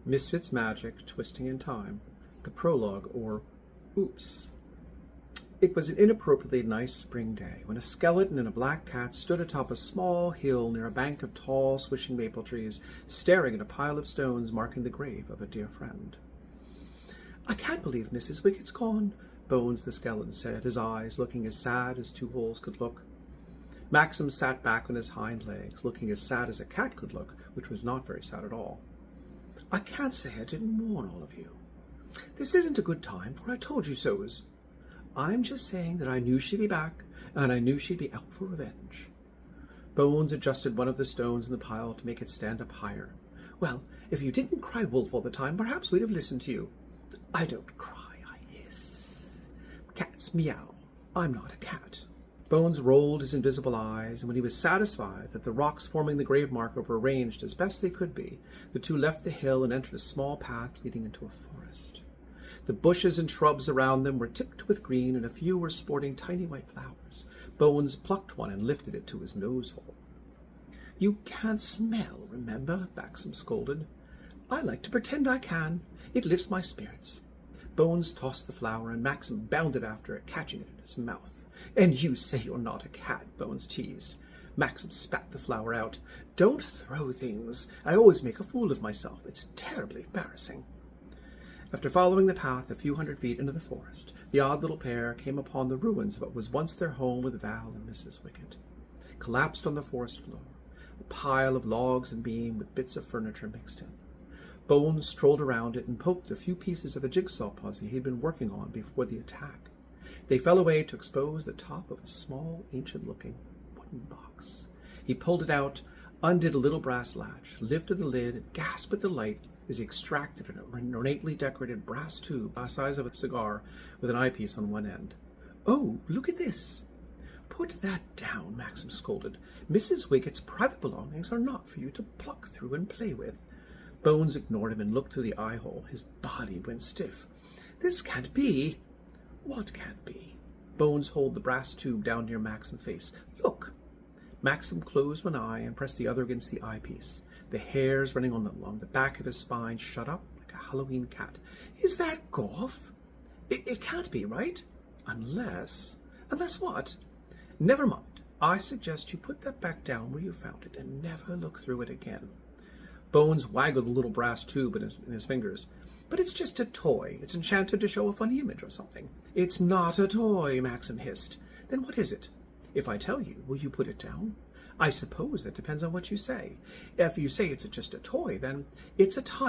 Misfits Magic, Twisting in Time, the prologue, or Oops. It was an inappropriately nice spring day when a skeleton and a black cat stood atop a small hill near a bank of tall, swishing maple trees, staring at a pile of stones marking the grave of a dear friend. "I can't believe Mrs. Wickett's gone," Bones the skeleton said, his eyes looking as sad as two holes could look. Maxim sat back on his hind legs, looking as sad as a cat could look, which was not very sad at all. "I can't say I didn't warn all of you. This isn't a good time, for I told you so's. I'm just saying that I knew she'd be back, and I knew she'd be out for revenge." Bones adjusted one of the stones in the pile to make it stand up higher. "Well, if you didn't cry wolf all the time, perhaps we'd have listened to you." "I don't cry, I hiss. Cats meow. I'm not a cat." Bones rolled his invisible eyes, and when he was satisfied that the rocks forming the grave marker were arranged as best they could be, the two left the hill and entered a small path leading into a forest. The bushes and shrubs around them were tipped with green, and a few were sporting tiny white flowers. Bones plucked one and lifted it to his nose hole. "You can't smell, remember?" Maxim scolded. "I like to pretend I can. It lifts my spirits." Bones tossed the flower, and Maxim bounded after it, catching it in his mouth. "And you say you're not a cat," Bones teased. Maxim spat the flower out. "Don't throw things. I always make a fool of myself. It's terribly embarrassing." After following the path a few hundred feet into the forest, the odd little pair came upon the ruins of what was once their home with Val and Mrs. Wickett. Collapsed on the forest floor, a pile of logs and beam with bits of furniture mixed in. Bones strolled around it and poked a few pieces of a jigsaw puzzle he had been working on before the attack. They fell away to expose the top of a small, ancient-looking wooden box. He pulled it out, undid a little brass latch, lifted the lid, and gasped with delight as he extracted an ornately decorated brass tube the size of a cigar with an eyepiece on one end. "Oh, look at this!" "Put that down," Maxim scolded. "Mrs. Wickett's private belongings are not for you to pluck through and play with." Bones ignored him and looked through the eye-hole. His body went stiff. "This can't be." "What can't be?" Bones held the brass tube down near Maxim's face. "Look." Maxim closed one eye and pressed the other against the eyepiece. The hairs running along the back of his spine shut up like a Halloween cat. "Is that Goff? It can't be, right? Unless what? Never mind. I suggest you put that back down where you found it and never look through it again." Bones waggled the little brass tube in his fingers. "But it's just a toy. It's enchanted to show a funny image or something." "It's not a toy," Maxim hissed. "Then what is it? If I tell you, will you put it down?" "I suppose that depends on what you say. If you say it's just a toy, then it's a time